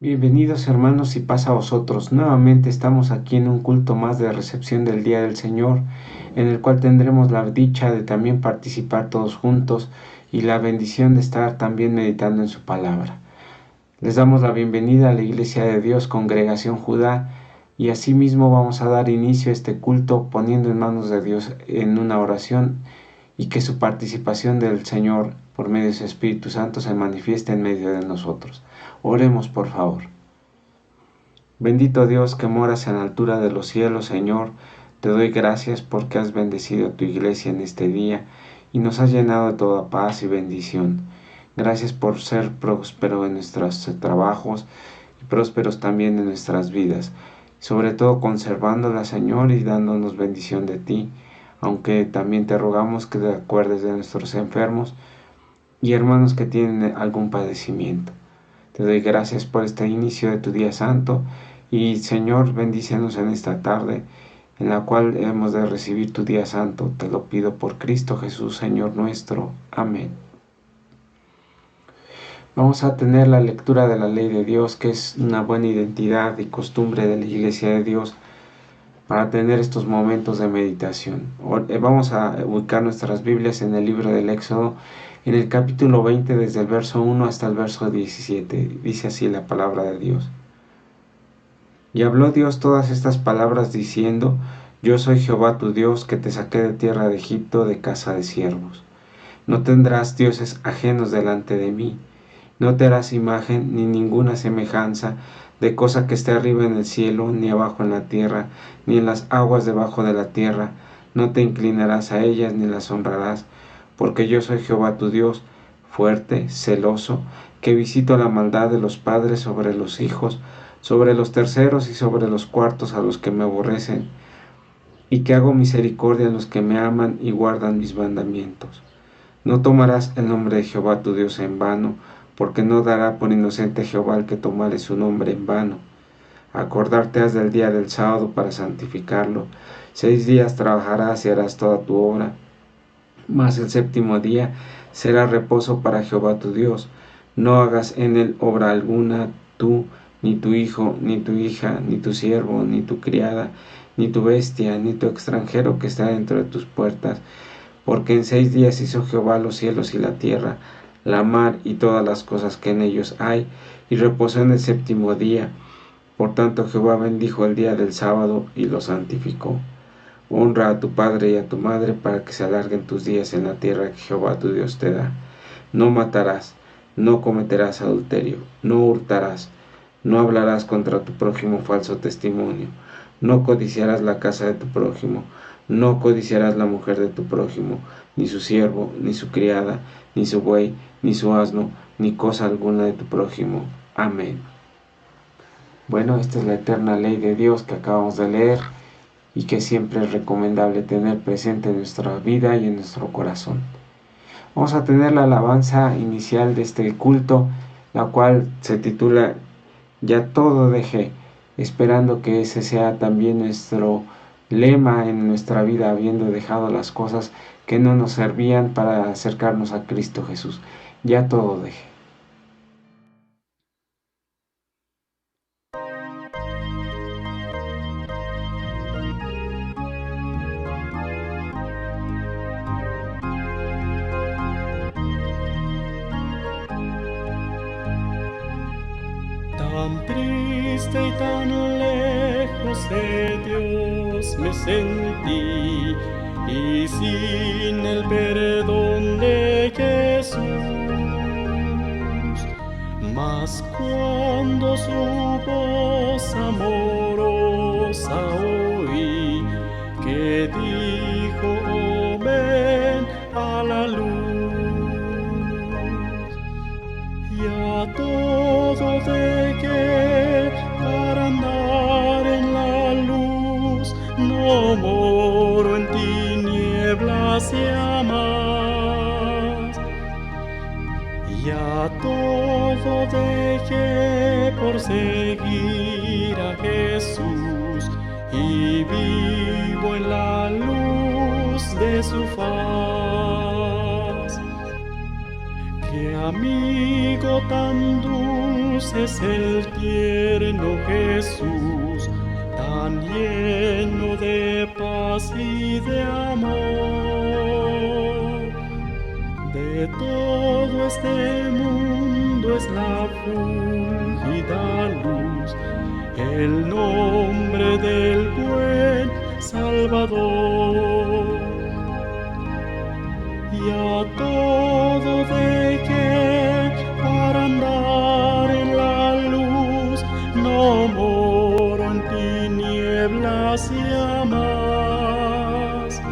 Bienvenidos hermanos y paz a vosotros. Nuevamente estamos aquí en un culto más de recepción del Día del Señor, en el cual tendremos la dicha de también participar todos juntos y la bendición de estar también meditando en su palabra. Les damos la bienvenida a la Iglesia de Dios, Congregación Judá, y asimismo vamos a dar inicio a este culto poniendo en manos de Dios en una oración y que su participación del Señor por medio de su Espíritu Santo se manifieste en medio de nosotros. Oremos por favor. Bendito Dios que moras en la altura de los cielos, Señor, te doy gracias porque has bendecido a tu iglesia en este día y nos has llenado de toda paz y bendición. Gracias por ser próspero en nuestros trabajos y prósperos también en nuestras vidas, sobre todo conservándola, Señor, y dándonos bendición de ti, aunque también te rogamos que te acuerdes de nuestros enfermos y hermanos que tienen algún padecimiento. Te doy gracias por este inicio de tu día santo y Señor, bendícenos en esta tarde en la cual hemos de recibir tu día santo. Te lo pido por Cristo Jesús, Señor nuestro. Amén. Vamos a tener la lectura de la ley de Dios, que es una buena identidad y costumbre de la Iglesia de Dios para tener estos momentos de meditación. Vamos a ubicar nuestras Biblias en el libro del Éxodo, en el capítulo 20, desde el verso 1 hasta el verso 17. Dice así la palabra de Dios. Y habló Dios todas estas palabras diciendo: Yo soy Jehová tu Dios, que te saqué de tierra de Egipto, de casa de siervos. No tendrás dioses ajenos delante de mí. No te harás imagen ni ninguna semejanza de cosa que esté arriba en el cielo, ni abajo en la tierra, ni en las aguas debajo de la tierra. No te inclinarás a ellas ni las honrarás, porque yo soy Jehová tu Dios, fuerte, celoso, que visito la maldad de los padres sobre los hijos, sobre los terceros y sobre los cuartos a los que me aborrecen, y que hago misericordia a los que me aman y guardan mis mandamientos. No tomarás el nombre de Jehová tu Dios en vano, porque no dará por inocente Jehová el que tomare su nombre en vano. Acordarte has del día del sábado para santificarlo. 6 días trabajarás y harás toda tu obra, mas el séptimo día será reposo para Jehová tu Dios. No hagas en él obra alguna, tú, ni tu hijo, ni tu hija, ni tu siervo, ni tu criada, ni tu bestia, ni tu extranjero que está dentro de tus puertas, porque en 6 días hizo Jehová los cielos y la tierra, la mar y todas las cosas que en ellos hay, y reposó en el séptimo día. Por tanto Jehová bendijo el día del sábado y lo santificó. Honra a tu padre y a tu madre, para que se alarguen tus días en la tierra que Jehová tu Dios te da. No matarás, no cometerás adulterio, no hurtarás, no hablarás contra tu prójimo falso testimonio, no codiciarás la casa de tu prójimo, no codiciarás la mujer de tu prójimo, ni su siervo, ni su criada, ni su buey, ni su asno, ni cosa alguna de tu prójimo. Amén. Bueno, esta es la eterna ley de Dios que acabamos de leer y que siempre es recomendable tener presente en nuestra vida y en nuestro corazón. Vamos a tener la alabanza inicial de este culto, la cual se titula Ya todo dejé, esperando que ese sea también nuestro lema en nuestra vida, habiendo dejado las cosas que no nos servían para acercarnos a Cristo Jesús. Ya todo dejé. Tan triste y tan lejos de Dios me sentí, y sin el perdón de Jesús. Mas cuando su voz amorosa oí, que dijo: "Oh, ven a la luz", ya todo dejé para andar en la luz. No moro en tinieblas ya más. Ya todo dejé por seguir a Jesús, y vivo en la luz de su faz. Qué amigo tan dulce es el tierno Jesús, tan lleno de paz y de amor. De todo este mundo es la fúlgida luz, el nombre del buen Salvador. Y a todo dejé para andar en la luz, no moro en tinieblas ya más.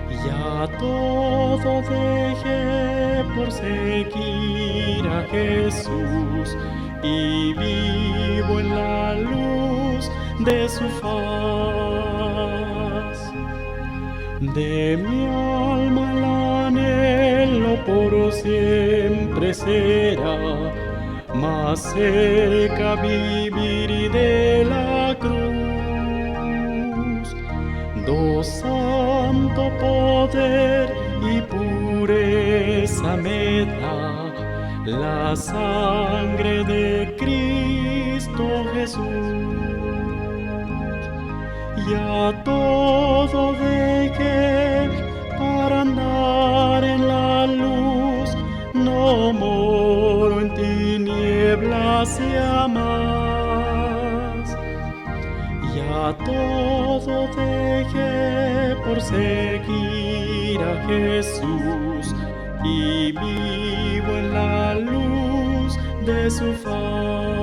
Y a todo dejé por seguir a Jesús, y vivo en la luz de su faz. De mi alma el anhelo por siempre será, más cerca vivir de la cruz. Do santo poder y pureza me da la sangre de Cristo Jesús. Y a todo dejé para andar en la luz, no moro en tinieblas ya más. Y a todo dejé por seguir a Jesús, y vivo en la luz de su faz.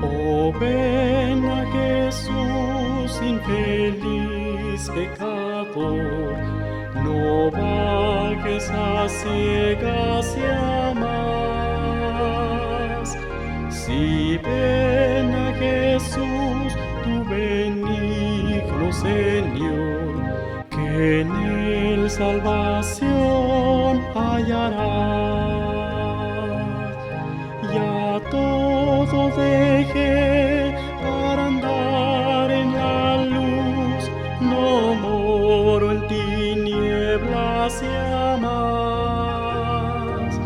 Oh, ven a Jesús, infeliz pecador, no vagues a ciegas ya más. Si ven a Jesús, tu benigno Señor, que en él salvación hallarás. Y a todo dejé para andar en la luz, no moro en tinieblas ya más.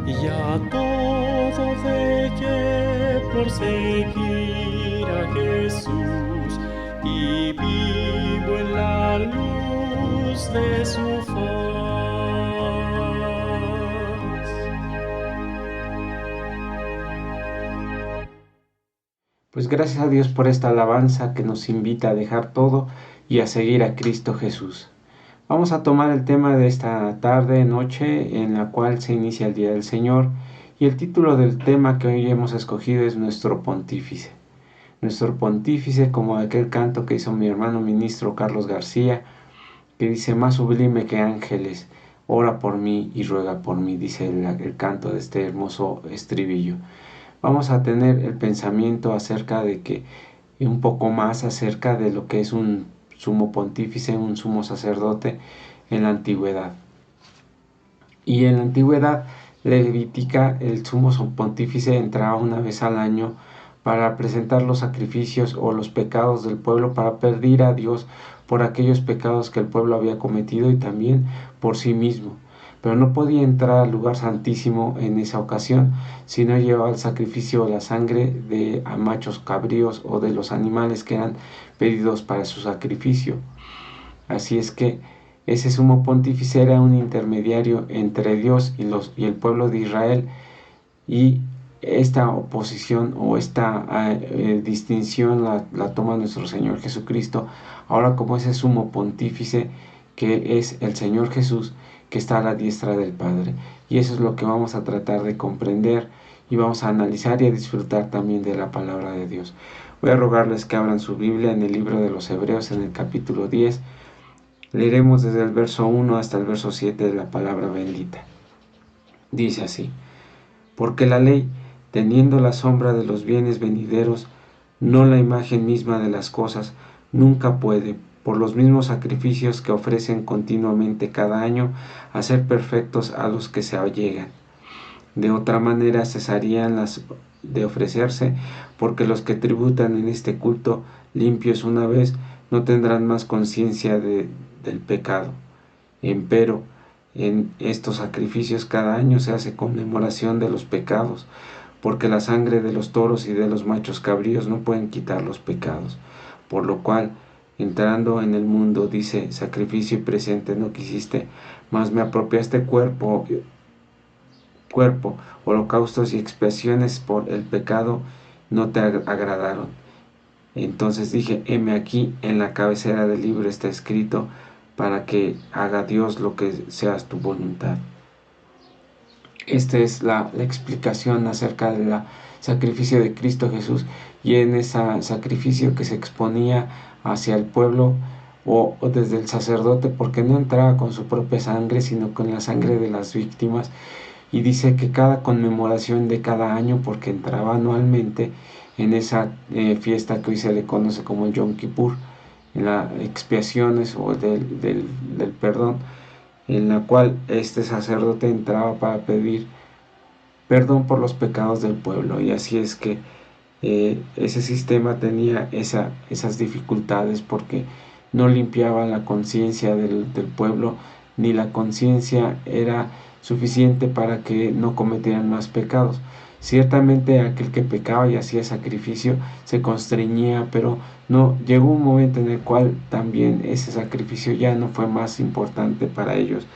Y a todo dejé por seguir a Jesús, y vivo en la luz de su faz. Pues gracias a Dios por esta alabanza que nos invita a dejar todo y a seguir a Cristo Jesús. Vamos a tomar el tema de esta tarde, noche, en la cual se inicia el Día del Señor, y el título del tema que hoy hemos escogido es Nuestro Pontífice. Nuestro Pontífice, como aquel canto que hizo mi hermano ministro Carlos García, que dice: más sublime que ángeles, ora por mí y ruega por mí, dice el canto de este hermoso estribillo. Vamos a tener el pensamiento acerca de que, un poco más acerca de lo que es un sumo pontífice, un sumo sacerdote en la antigüedad. Y en la antigüedad levítica, el sumo pontífice entraba una vez al año para presentar los sacrificios o los pecados del pueblo, para pedir a Dios por aquellos pecados que el pueblo había cometido y también por sí mismo. Pero no podía entrar al lugar santísimo en esa ocasión si no llevaba el sacrificio o la sangre de machos cabríos o de los animales que eran pedidos para su sacrificio. Así es que ese sumo pontífice era un intermediario entre Dios y el pueblo de Israel, y esta oposición o esta distinción la toma nuestro Señor Jesucristo ahora como ese sumo pontífice, que es el Señor Jesús, que está a la diestra del Padre. Y eso es lo que vamos a tratar de comprender, y vamos a analizar y a disfrutar también de la palabra de Dios. Voy a rogarles que abran su Biblia en el libro de los Hebreos, en el capítulo 10. Leeremos desde el verso 1 hasta el verso 7 de la palabra bendita. Dice así: porque la ley, teniendo la sombra de los bienes venideros, no la imagen misma de las cosas, nunca puede, por los mismos sacrificios que ofrecen continuamente cada año, hacer perfectos a los que se allegan. De otra manera cesarían las de ofrecerse, porque los que tributan en este culto, limpios una vez, no tendrán más conciencia del pecado. Empero, en estos sacrificios cada año se hace conmemoración de los pecados, porque la sangre de los toros y de los machos cabríos no pueden quitar los pecados. Por lo cual, entrando en el mundo, dice: sacrificio y presente no quisiste, mas me apropiaste cuerpo, holocaustos y expiaciones por el pecado no te agradaron. Entonces dije: heme aquí, en la cabecera del libro está escrito, para que haga Dios lo que sea tu voluntad. Esta es la explicación acerca del sacrificio de Cristo Jesús, y en ese sacrificio que se exponía hacia el pueblo o desde el sacerdote, porque no entraba con su propia sangre, sino con la sangre de las víctimas. Y dice que cada conmemoración de cada año, porque entraba anualmente en esa fiesta que hoy se le conoce como el Yom Kippur, en las expiaciones o del perdón, en la cual este sacerdote entraba para pedir perdón por los pecados del pueblo. Y así es que ese sistema tenía esas dificultades, porque no limpiaba la conciencia del pueblo, ni la conciencia era suficiente para que no cometieran más pecados. Ciertamente aquel que pecaba y hacía sacrificio se constreñía, pero no llegó un momento en el cual también ese sacrificio ya no fue más importante para ellos,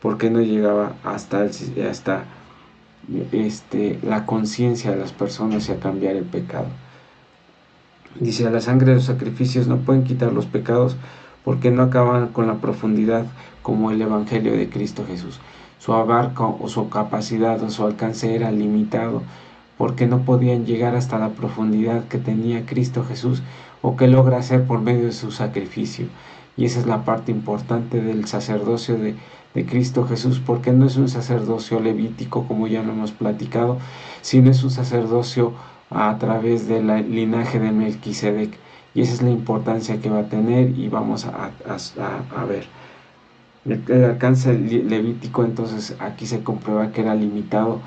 porque no llegaba hasta la conciencia de las personas y a cambiar el pecado. Dice: la sangre de los sacrificios no pueden quitar los pecados, porque no acaban con la profundidad como el Evangelio de Cristo Jesús. Su abarca o su capacidad o su alcance era limitado, porque no podían llegar hasta la profundidad que tenía Cristo Jesús, o que logra hacer por medio de su sacrificio. Y esa es la parte importante del sacerdocio de Cristo Jesús, porque no es un sacerdocio levítico, como ya lo hemos platicado, sino es un sacerdocio a través del linaje de Melquisedec. Y esa es la importancia que va a tener, y vamos a ver. El alcance levítico, entonces aquí se comprueba que era limitado,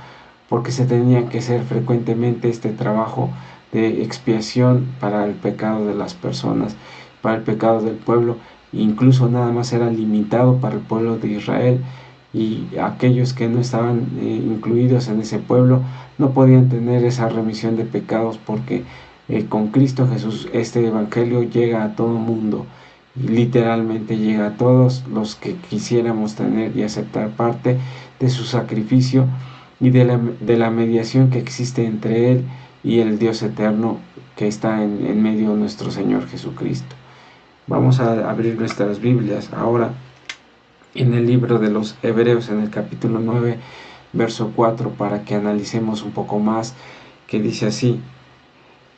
porque se tenía que hacer frecuentemente este trabajo de expiación para el pecado de las personas, para el pecado del pueblo. Incluso nada más era limitado para el pueblo de Israel, y aquellos que no estaban incluidos en ese pueblo no podían tener esa remisión de pecados, porque con Cristo Jesús este evangelio llega a todo el mundo, y literalmente llega a todos los que quisiéramos tener y aceptar parte de su sacrificio y de la mediación que existe entre Él y el Dios eterno que está en medio de nuestro Señor Jesucristo. Vamos a abrir nuestras Biblias ahora en el libro de los Hebreos, en el capítulo 9, verso 4, para que analicemos un poco más, que dice así: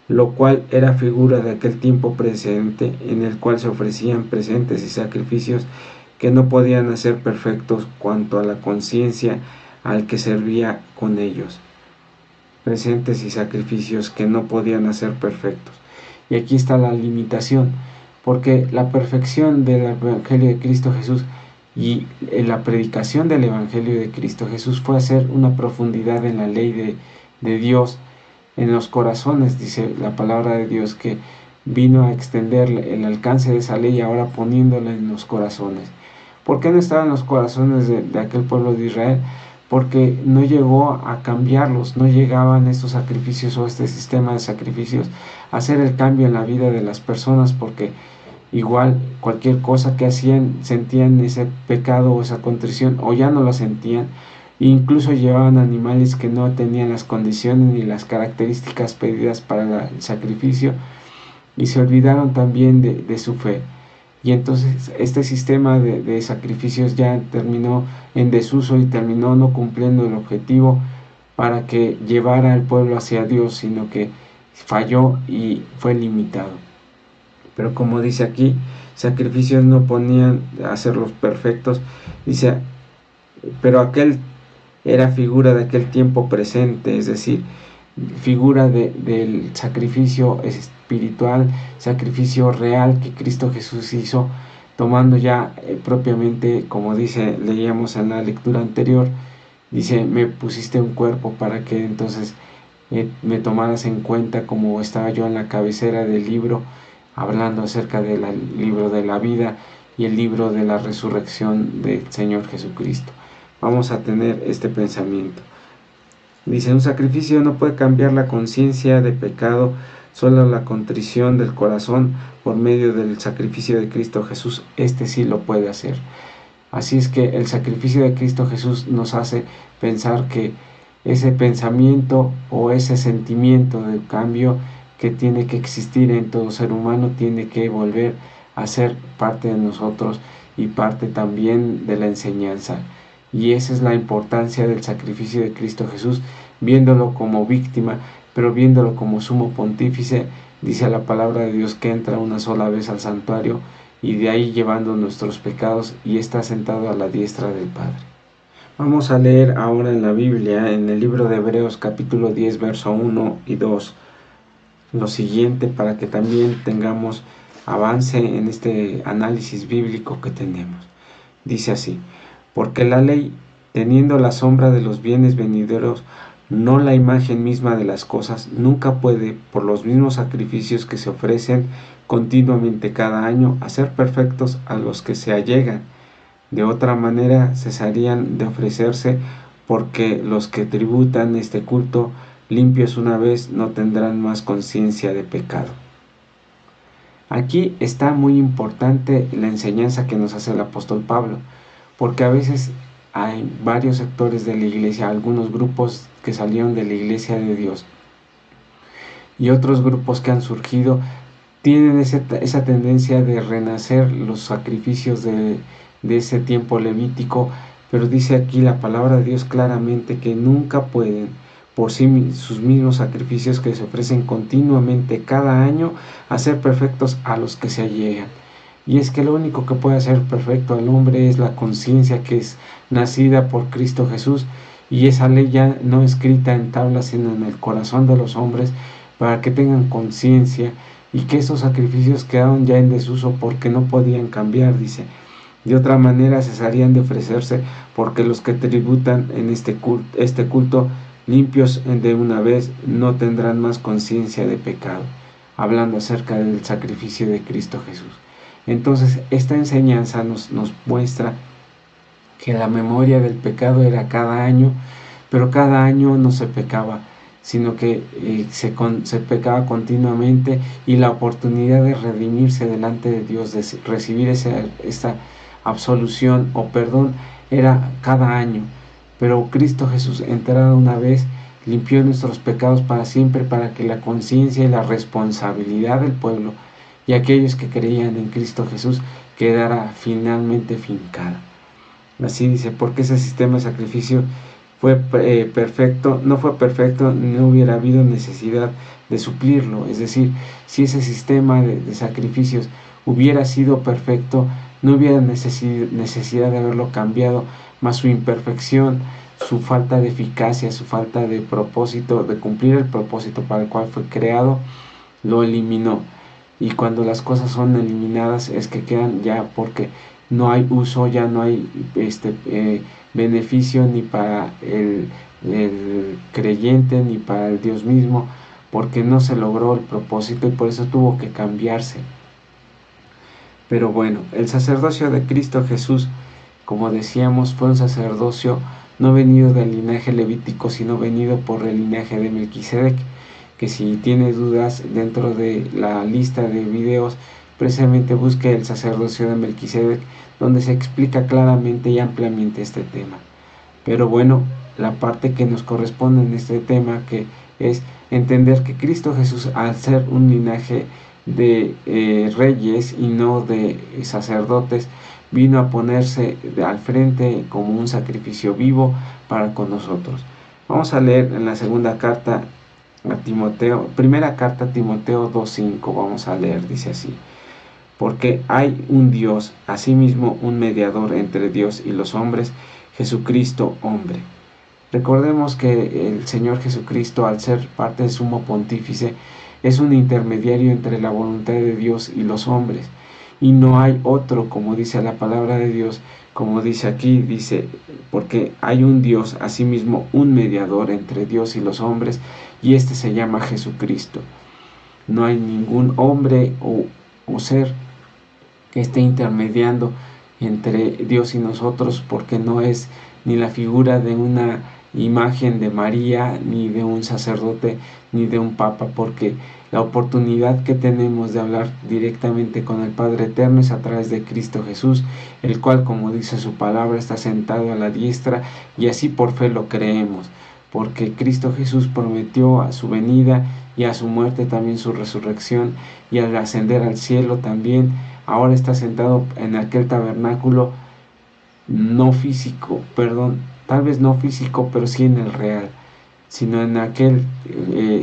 lo cual era figura de aquel tiempo precedente, en el cual se ofrecían presentes y sacrificios que no podían hacer perfectos cuanto a la conciencia al que servía con ellos. Presentes y sacrificios que no podían hacer perfectos. Y aquí está la limitación, porque la perfección del Evangelio de Cristo Jesús y la predicación del Evangelio de Cristo Jesús fue hacer una profundidad en la ley de Dios en los corazones. Dice la palabra de Dios que vino a extender el alcance de esa ley, ahora poniéndola en los corazones. ¿Por qué no estaba en los corazones de aquel pueblo de Israel? Porque no llegó a cambiarlos, no llegaban estos sacrificios o este sistema de sacrificios a hacer el cambio en la vida de las personas, porque igual cualquier cosa que hacían sentían ese pecado o esa contrición, o ya no lo sentían. Incluso llevaban animales que no tenían las condiciones ni las características pedidas para el sacrificio, y se olvidaron también de su fe. Y entonces este sistema de sacrificios ya terminó en desuso y terminó no cumpliendo el objetivo para que llevara al pueblo hacia Dios, sino que falló y fue limitado. Pero como dice aquí, sacrificios no ponían a hacerlos perfectos. Dice: pero aquel era figura de aquel tiempo presente, es decir, figura del sacrificio espiritual, sacrificio real que Cristo Jesús hizo, tomando ya propiamente, como leíamos en la lectura anterior, dice, me pusiste un cuerpo para que entonces me tomaras en cuenta, como estaba yo en la cabecera del libro, hablando acerca del libro de la vida y el libro de la resurrección del Señor Jesucristo. Vamos a tener este pensamiento. Dice, un sacrificio no puede cambiar la conciencia de pecado, solo la contrición del corazón por medio del sacrificio de Cristo Jesús, este sí lo puede hacer. Así es que el sacrificio de Cristo Jesús nos hace pensar que ese pensamiento o ese sentimiento de cambio que tiene que existir en todo ser humano tiene que volver a ser parte de nosotros y parte también de la enseñanza. Y esa es la importancia del sacrificio de Cristo Jesús, viéndolo como víctima, pero viéndolo como sumo pontífice. Dice la palabra de Dios que entra una sola vez al santuario y de ahí llevando nuestros pecados y está sentado a la diestra del Padre. Vamos a leer ahora en la Biblia, en el libro de Hebreos capítulo 10, verso 1 y 2, lo siguiente para que también tengamos avance en este análisis bíblico que tenemos. Dice así, porque la ley, teniendo la sombra de los bienes venideros, no la imagen misma de las cosas, nunca puede, por los mismos sacrificios que se ofrecen continuamente cada año, hacer perfectos a los que se allegan. De otra manera cesarían de ofrecerse, porque los que tributan este culto, limpios una vez, no tendrán más conciencia de pecado. Aquí está muy importante la enseñanza que nos hace el apóstol Pablo, porque a veces hay varios sectores de la iglesia, algunos grupos que salieron de la iglesia de Dios y otros grupos que han surgido, tienen esa tendencia de renacer los sacrificios de ese tiempo levítico, pero dice aquí la palabra de Dios claramente que nunca pueden, por sí sus mismos sacrificios que se ofrecen continuamente cada año, hacer perfectos a los que se allegan. Y es que lo único que puede hacer perfecto al hombre es la conciencia que es nacida por Cristo Jesús, y esa ley ya no escrita en tablas sino en el corazón de los hombres, para que tengan conciencia y que esos sacrificios quedaron ya en desuso porque no podían cambiar, dice. De otra manera cesarían de ofrecerse, porque los que tributan en este culto limpios de una vez, no tendrán más conciencia de pecado, hablando acerca del sacrificio de Cristo Jesús. Entonces esta enseñanza nos muestra que la memoria del pecado era cada año, pero cada año no se pecaba, sino que se pecaba continuamente, y la oportunidad de redimirse delante de Dios, de recibir esta absolución o perdón, era cada año. Pero Cristo Jesús, entrada una vez, limpió nuestros pecados para siempre, para que la conciencia y la responsabilidad del pueblo y aquellos que creían en Cristo Jesús quedara finalmente fincada. Así dice, porque ese sistema de sacrificio fue perfecto, no fue perfecto, no hubiera habido necesidad de suplirlo. Es decir, si ese sistema de sacrificios hubiera sido perfecto, no hubiera necesidad de haberlo cambiado, mas su imperfección, su falta de eficacia, su falta de propósito, de cumplir el propósito para el cual fue creado, lo eliminó. Y cuando las cosas son eliminadas es que quedan ya, porque no hay uso, ya no hay beneficio ni para el creyente ni para el Dios mismo, porque no se logró el propósito y por eso tuvo que cambiarse. Pero bueno, el sacerdocio de Cristo Jesús, como decíamos, fue un sacerdocio no venido del linaje levítico, sino venido por el linaje de Melquisedec, que si tiene dudas dentro de la lista de videos, precisamente busque el sacerdocio de Melquisedec, donde se explica claramente y ampliamente este tema. Pero bueno, la parte que nos corresponde en este tema, que es entender que Cristo Jesús, al ser un linaje de reyes y no de sacerdotes, vino a ponerse al frente como un sacrificio vivo para con nosotros. Vamos a leer en la segunda carta a Timoteo, primera carta a Timoteo 2:5, vamos a leer, dice así: porque hay un Dios, asimismo un mediador entre Dios y los hombres, Jesucristo hombre, Recordemos que el Señor Jesucristo, al ser parte del sumo pontífice, es un intermediario entre la voluntad de Dios y los hombres, y no hay otro, como dice la palabra de Dios, como dice aquí, dice, porque hay un Dios, asimismo un mediador entre Dios y los hombres, y este se llama Jesucristo. No hay ningún hombre o ser que esté intermediando entre Dios y nosotros, porque no es ni la figura de una imagen de María, ni de un sacerdote, ni de un papa, porque la oportunidad que tenemos de hablar directamente con el Padre Eterno es a través de Cristo Jesús, el cual, como dice su palabra, está sentado a la diestra, y así por fe lo creemos, porque Cristo Jesús prometió a su venida y a su muerte también su resurrección, y al ascender al cielo también ahora está sentado en aquel tabernáculo no físico, tal vez no físico, pero sí en el real, sino en aquel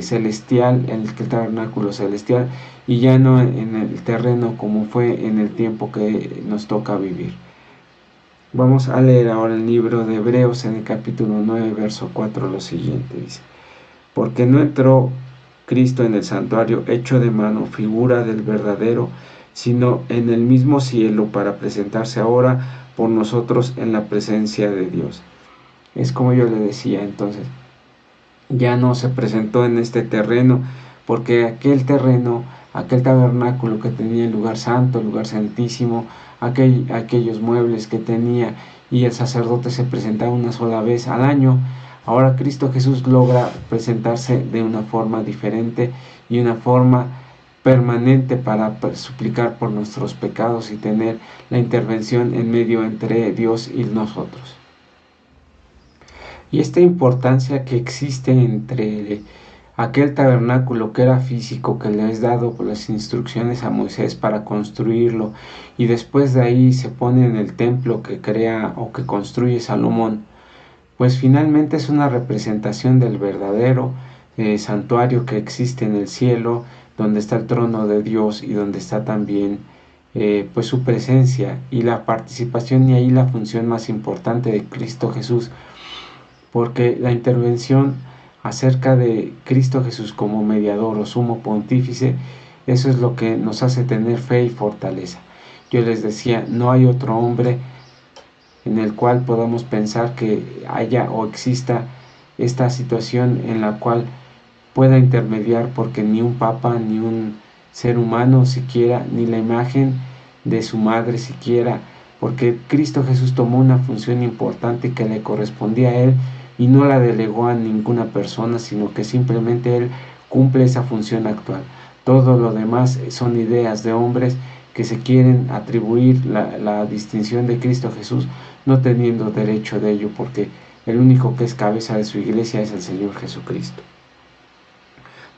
celestial, en el tabernáculo celestial, y ya no en el terreno como fue en el tiempo que nos toca vivir. Vamos a leer ahora el libro de Hebreos en el capítulo 9, verso 4, lo siguiente, dice: porque no entró Cristo en el santuario hecho de mano, figura del verdadero, sino en el mismo cielo, para presentarse ahora por nosotros en la presencia de Dios. Es como yo le decía, entonces, ya no se presentó en este terreno, porque aquel terreno, aquel tabernáculo que tenía el lugar santo, el lugar santísimo, aquellos muebles que tenía, y el sacerdote se presentaba una sola vez al año, ahora Cristo Jesús logra presentarse de una forma diferente y una forma permanente para suplicar por nuestros pecados y tener la intervención en medio entre Dios y nosotros. Y esta importancia que existe entre aquel tabernáculo que era físico, que le es dado por las instrucciones a Moisés para construirlo, y después de ahí se pone en el templo que crea o que construye Salomón, pues finalmente es una representación del verdadero santuario que existe en el cielo, donde está el trono de Dios y donde está también pues su presencia y la participación, y ahí la función más importante de Cristo Jesús, porque la intervención acerca de Cristo Jesús como mediador o sumo pontífice, eso es lo que nos hace tener fe y fortaleza. Yo les decía, no hay otro hombre en el cual podamos pensar que haya o exista esta situación en la cual pueda intermediar, porque ni un papa, ni un ser humano siquiera, ni la imagen de su madre siquiera, porque Cristo Jesús tomó una función importante que le correspondía a él y no la delegó a ninguna persona, sino que simplemente él cumple esa función actual. Todo lo demás son ideas de hombres que se quieren atribuir la distinción de Cristo Jesús, no teniendo derecho de ello, porque el único que es cabeza de su iglesia es el Señor Jesucristo.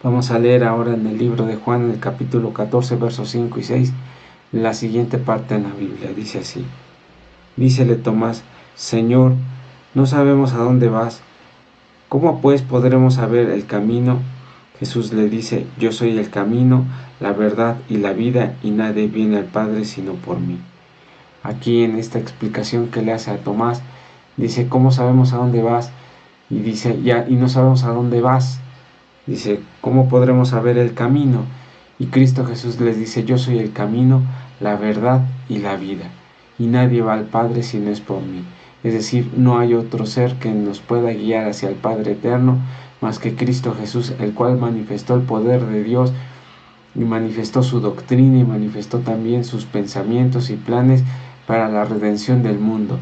Vamos a leer ahora en el libro de Juan, en el capítulo 14, versos 5 y 6, la siguiente parte en la Biblia. Dice así: dícele Tomás: Señor, no sabemos a dónde vas, ¿cómo pues podremos saber el camino? Jesús le dice: yo soy el camino, la verdad y la vida, y nadie viene al Padre sino por mí. Aquí en esta explicación que le hace a Tomás, dice: ¿cómo sabemos a dónde vas? Y dice: y no sabemos a dónde vas. Dice: ¿cómo podremos saber el camino? Y Cristo Jesús les dice: yo soy el camino, la verdad y la vida, y nadie va al Padre si no es por mí. Es decir, no hay otro ser que nos pueda guiar hacia el Padre eterno más que Cristo Jesús, el cual manifestó el poder de Dios y manifestó su doctrina y manifestó también sus pensamientos y planes para la redención del mundo.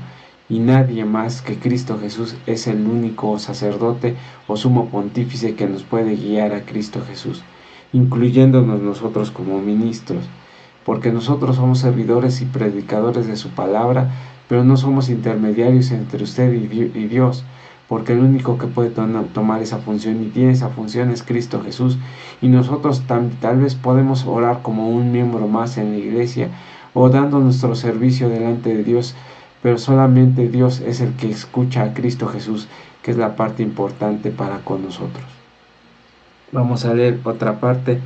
Y nadie más que Cristo Jesús es el único sacerdote o sumo pontífice que nos puede guiar a Cristo Jesús, incluyéndonos nosotros como ministros, porque nosotros somos servidores y predicadores de su palabra, pero no somos intermediarios entre usted y Dios, porque el único que puede tomar esa función y tiene esa función es Cristo Jesús, y nosotros tal vez podemos orar como un miembro más en la iglesia o dando nuestro servicio delante de Dios, pero solamente Dios es el que escucha a Cristo Jesús, que es la parte importante para con nosotros. Vamos a leer otra parte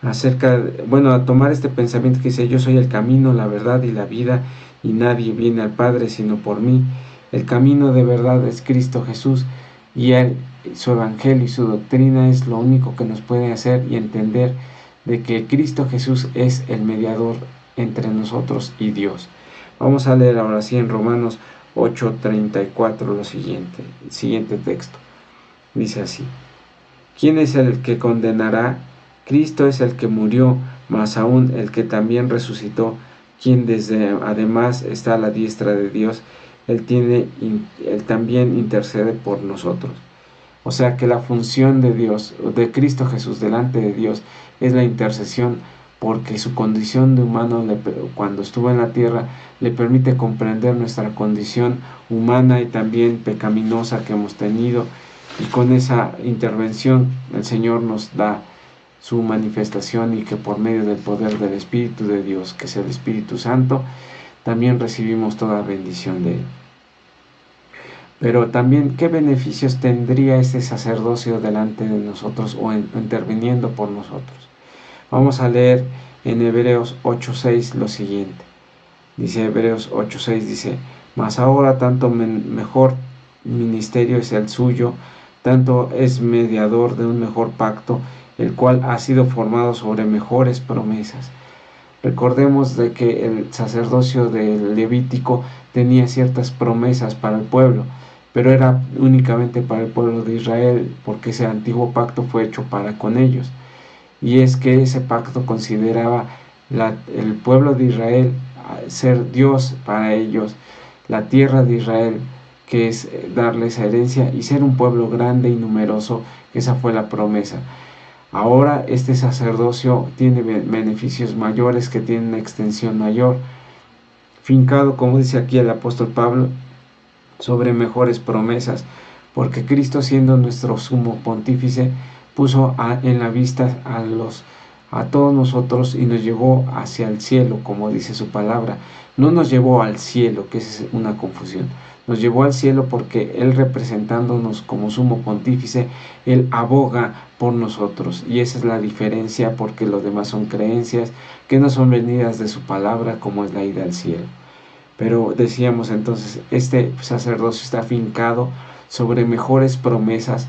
a tomar este pensamiento que dice: yo soy el camino, la verdad y la vida, y nadie viene al Padre sino por mí. El camino de verdad es Cristo Jesús, y Él, su evangelio y su doctrina es lo único que nos puede hacer y entender de que Cristo Jesús es el mediador entre nosotros y Dios. Vamos a leer ahora sí en Romanos 8:34 el siguiente texto. Dice así: ¿quién es el que condenará? Cristo es el que murió, más aún el que también resucitó, quien además está a la diestra de Dios. Él también intercede por nosotros. O sea que la función de Dios, de Cristo Jesús delante de Dios, es la intercesión, porque su condición de humano, cuando estuvo en la tierra, le permite comprender nuestra condición humana y también pecaminosa que hemos tenido, y con esa intervención el Señor nos da su manifestación, y que por medio del poder del Espíritu de Dios, que es el Espíritu Santo, también recibimos toda bendición de Él. Pero también, ¿qué beneficios tendría este sacerdocio delante de nosotros o interviniendo por nosotros? Vamos a leer en Hebreos 8:6 lo siguiente. Dice Hebreos 8:6, dice: mas ahora tanto mejor ministerio es el suyo, tanto es mediador de un mejor pacto, el cual ha sido formado sobre mejores promesas. Recordemos de que el sacerdocio del Levítico tenía ciertas promesas para el pueblo, pero era únicamente para el pueblo de Israel, porque ese antiguo pacto fue hecho para con ellos. Y es que ese pacto consideraba el pueblo de Israel ser Dios para ellos, la tierra de Israel, que es darle esa herencia, y ser un pueblo grande y numeroso, que esa fue la promesa. Ahora este sacerdocio tiene beneficios mayores, que tienen una extensión mayor, fincado, como dice aquí el apóstol Pablo, sobre mejores promesas, porque Cristo, siendo nuestro sumo pontífice, puso en la vista a todos nosotros y nos llevó hacia el cielo, como dice su palabra. No nos llevó al cielo, que es una confusión. Nos llevó al cielo porque Él, representándonos como sumo pontífice, Él aboga por nosotros. Y esa es la diferencia, porque los demás son creencias que no son venidas de su palabra, como es la ida al cielo. Pero decíamos entonces, este sacerdocio está fincado sobre mejores promesas,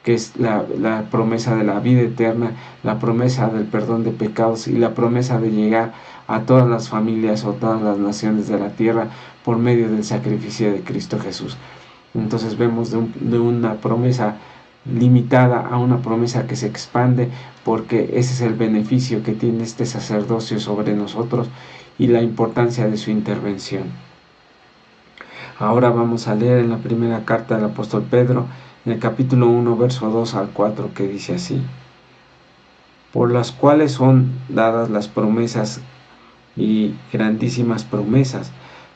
que es la promesa de la vida eterna, la promesa del perdón de pecados y la promesa de llegar a todas las familias o todas las naciones de la tierra por medio del sacrificio de Cristo Jesús. Entonces vemos de una promesa limitada a una promesa que se expande, porque ese es el beneficio que tiene este sacerdocio sobre nosotros y la importancia de su intervención. Ahora vamos a leer en la primera carta del apóstol Pedro, en el capítulo 1, verso 2 al 4, que dice así: por las cuales son dadas las promesas y grandísimas promesas,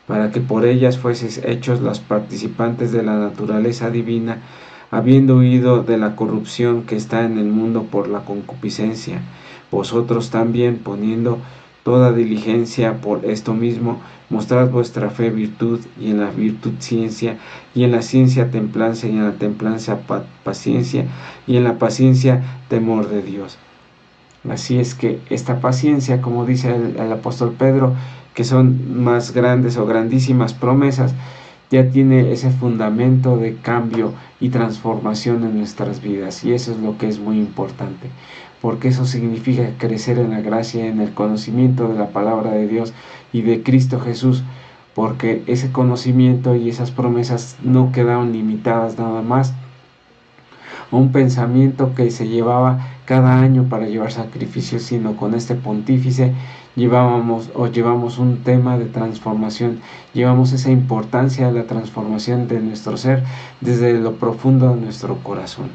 para que por ellas fueseis hechos los participantes de la naturaleza divina, habiendo huido de la corrupción que está en el mundo por la concupiscencia. Vosotros también, poniendo toda diligencia por esto mismo, mostrad vuestra fe virtud, y en la virtud ciencia, y en la ciencia templanza, y en la templanza paciencia, y en la paciencia temor de Dios. Así es que esta paciencia, como dice el apóstol Pedro, que son más grandes o grandísimas promesas, ya tiene ese fundamento de cambio y transformación en nuestras vidas, y eso es lo que es muy importante, porque eso significa crecer en la gracia y en el conocimiento de la palabra de Dios y de Cristo Jesús, porque ese conocimiento y esas promesas no quedaron limitadas nada más a un pensamiento que se llevaba cada año para llevar sacrificios, sino con este pontífice llevamos un tema de transformación, llevamos esa importancia de la transformación de nuestro ser desde lo profundo de nuestro corazón.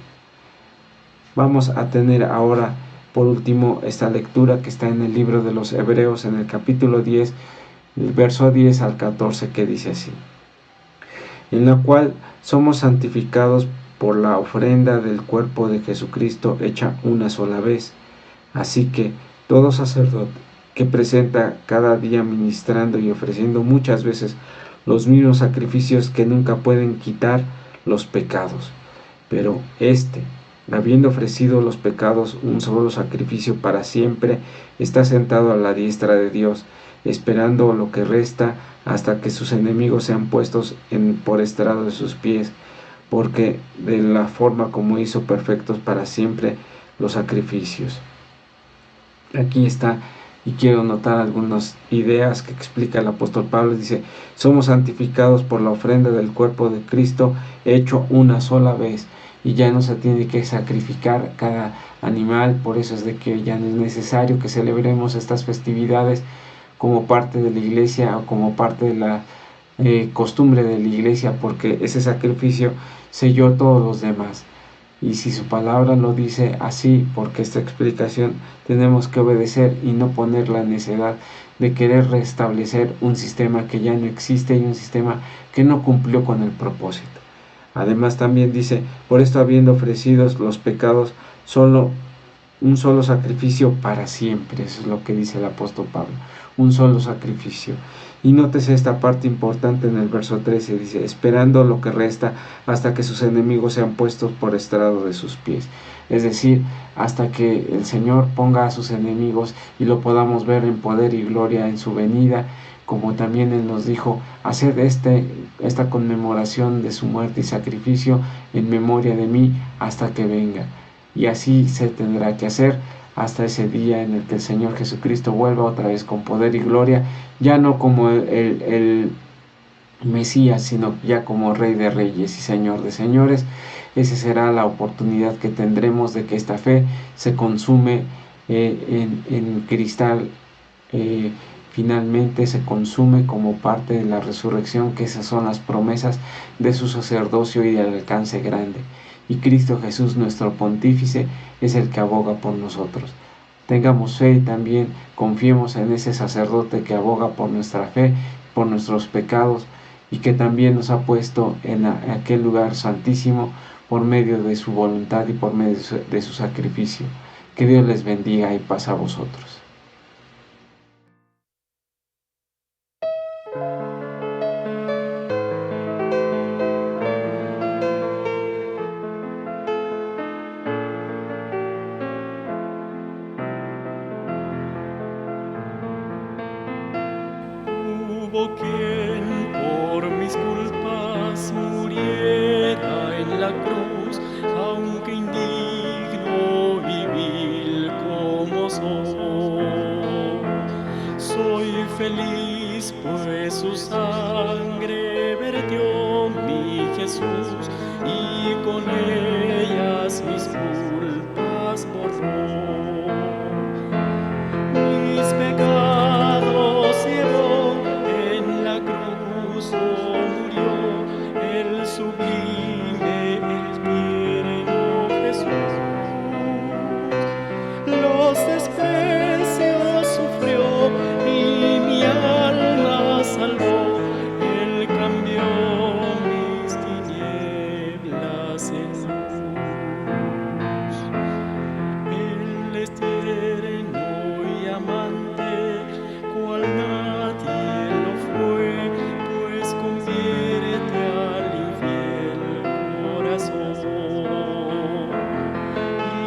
Vamos a tener ahora, por último, esta lectura que está en el libro de los Hebreos, en el capítulo 10, el verso 10 al 14, que dice así: en la cual somos santificados por la ofrenda del cuerpo de Jesucristo hecha una sola vez. Así que todo sacerdote que presenta cada día ministrando y ofreciendo muchas veces los mismos sacrificios que nunca pueden quitar los pecados, pero habiendo ofrecido los pecados un solo sacrificio para siempre, está sentado a la diestra de Dios, esperando lo que resta hasta que sus enemigos sean puestos por estrado de sus pies, porque de la forma como hizo perfectos para siempre los sacrificios. Aquí está, y quiero notar algunas ideas que explica el apóstol Pablo. Dice: somos santificados por la ofrenda del cuerpo de Cristo hecho una sola vez, y ya no se tiene que sacrificar cada animal. Por eso es de que ya no es necesario que celebremos estas festividades como parte de la iglesia o como parte de la costumbre de la iglesia, porque ese sacrificio selló todos los demás. Y si su palabra lo dice así, porque esta explicación tenemos que obedecer y no poner la necedad de querer restablecer un sistema que ya no existe y un sistema que no cumplió con el propósito. Además también dice: por esto, habiendo ofrecidos los pecados un solo sacrificio para siempre. Eso es lo que dice el apóstol Pablo, un solo sacrificio. Y nótese esta parte importante en el verso 13, dice: esperando lo que resta hasta que sus enemigos sean puestos por estrado de sus pies. Es decir, hasta que el Señor ponga a sus enemigos y lo podamos ver en poder y gloria en su venida, como también Él nos dijo: haced esta conmemoración de su muerte y sacrificio en memoria de mí hasta que venga. Y así se tendrá que hacer hasta ese día en el que el Señor Jesucristo vuelva otra vez con poder y gloria, ya no como el Mesías, sino ya como Rey de Reyes y Señor de Señores. Esa será la oportunidad que tendremos de que esta fe se consume en cristal, finalmente se consume como parte de la resurrección, que esas son las promesas de su sacerdocio y del alcance grande. Y Cristo Jesús, nuestro pontífice, es el que aboga por nosotros. Tengamos fe y también confiemos en ese sacerdote que aboga por nuestra fe, por nuestros pecados, y que también nos ha puesto en aquel lugar santísimo por medio de su voluntad y por medio de su sacrificio. Que Dios les bendiga y paz a vosotros. Hubo quien por mis culpas muriera en la cruz, aunque indigno y vil como soy. Soy feliz, pues su sangre vertió mi Jesús, y con ellas mis culpas borró. Mis pecados llevó, en la cruz murió, el sublime, el tierno Jesús. Los desprecios sufrió y mi alma salvó. Él cambió mis tinieblas en luz. Él es tierno y amante, cual nadie lo fue, pues convierte al infiel corazón.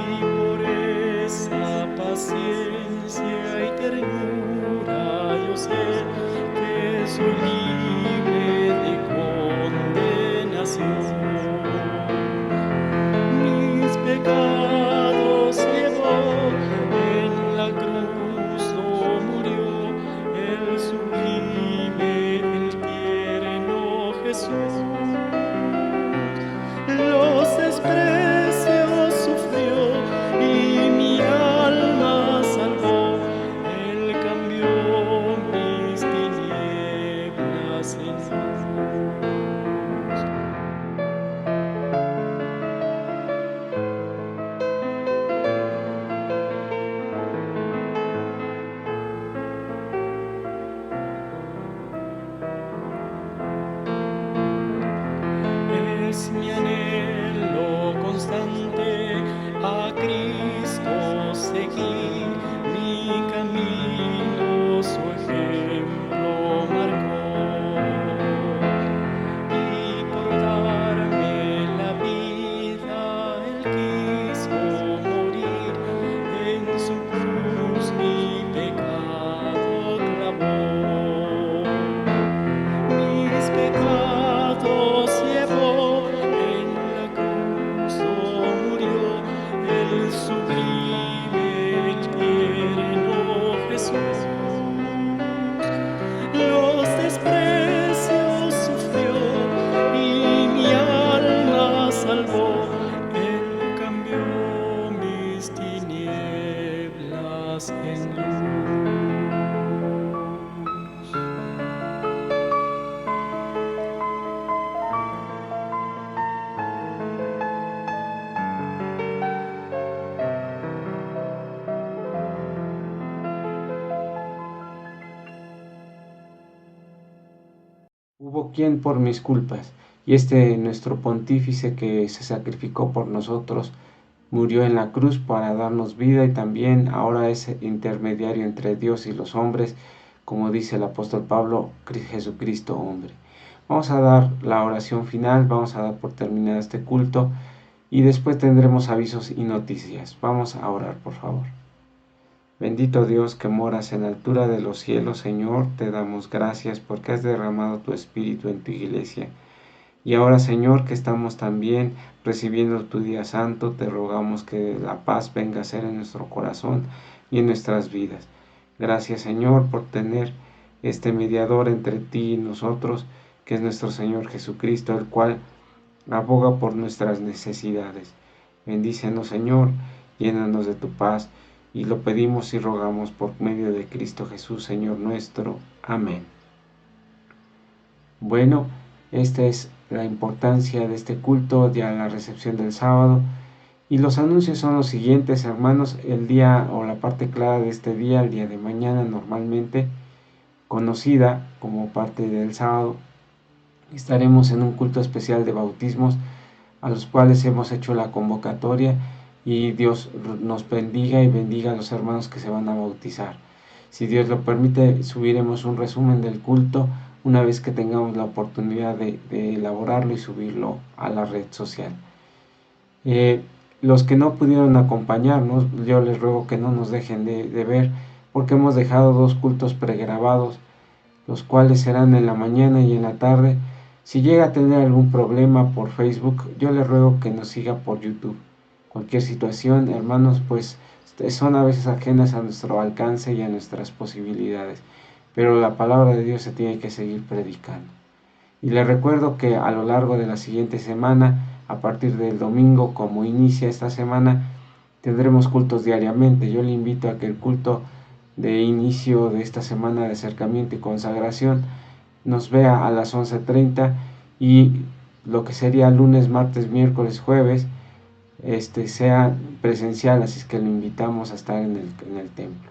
Y por esa paciencia y ternura yo sé que soy libre de condenación. Mis pecados llevó, en la cruz murió, el sublime, el tierno Jesús. Los desprecios sufrió y mi alma salvó. Él cambió mis tinieblas en luz. Es mi anhelo constante a Cristo seguir, mi camino su ejemplo marcó, y por darme la vida Él quiso morir, en su cruz mi pecado clavó. vidas en luz. Hubo quien por mis culpas, y este nuestro pontífice que se sacrificó por nosotros, murió en la cruz para darnos vida y también ahora es intermediario entre Dios y los hombres, como dice el apóstol Pablo, Jesucristo hombre. Vamos a dar la oración final, vamos a dar por terminado este culto y después tendremos avisos y noticias. Vamos a orar, por favor. Bendito Dios que moras en la altura de los cielos, Señor, te damos gracias porque has derramado tu Espíritu en tu iglesia. Y ahora, Señor, que estamos también recibiendo tu día santo, te rogamos que la paz venga a ser en nuestro corazón y en nuestras vidas. Gracias, Señor, por tener este mediador entre ti y nosotros, que es nuestro Señor Jesucristo, el cual aboga por nuestras necesidades. Bendícenos, Señor, llénanos de tu paz, y lo pedimos y rogamos por medio de Cristo Jesús, Señor nuestro. Amén. Bueno, esta es la importancia de este culto, de la recepción del sábado. Y los anuncios son los siguientes, hermanos. El día o la parte clara de este día, el día de mañana, normalmente conocida como parte del sábado, estaremos en un culto especial de bautismos, a los cuales hemos hecho la convocatoria, y Dios nos bendiga y bendiga a los hermanos que se van a bautizar. Si Dios lo permite, subiremos un resumen del culto una vez que tengamos la oportunidad de elaborarlo y subirlo a la red social. Los que no pudieron acompañarnos, yo les ruego que no nos dejen de ver, porque hemos dejado 2 cultos pregrabados, los cuales serán en la mañana y en la tarde. Si llega a tener algún problema por Facebook, yo les ruego que nos siga por YouTube. Cualquier situación, hermanos, pues son a veces ajenas a nuestro alcance y a nuestras posibilidades, pero la palabra de Dios se tiene que seguir predicando. Y les recuerdo que a lo largo de la siguiente semana, a partir del domingo, como inicia esta semana, tendremos cultos diariamente. Yo le invito a que el culto de inicio de esta semana de acercamiento y consagración nos vea a las 11:30, y lo que sería lunes, martes, miércoles, jueves, sea presencial, así es que lo invitamos a estar en el templo.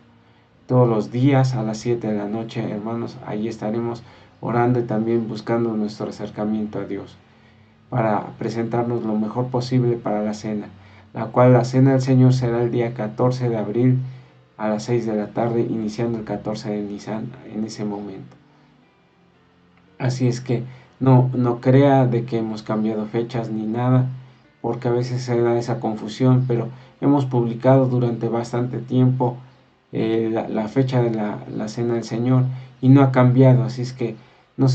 Todos los días a las 7 de la noche, hermanos, ahí estaremos orando y también buscando nuestro acercamiento a Dios, para presentarnos lo mejor posible para la cena, la cual la cena del Señor será el día 14 de abril a las 6 de la tarde, iniciando el 14 de Nisan en ese momento. Así es que no crea de que hemos cambiado fechas ni nada, porque a veces se da esa confusión, pero hemos publicado durante bastante tiempo la fecha de la cena del Señor y no ha cambiado, así es que no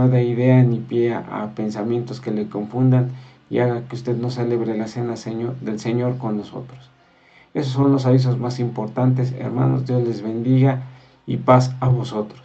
dé idea ni pie a pensamientos que le confundan y haga que usted no celebre la cena del Señor con nosotros. Esos son los avisos más importantes, hermanos. Dios les bendiga y paz a vosotros.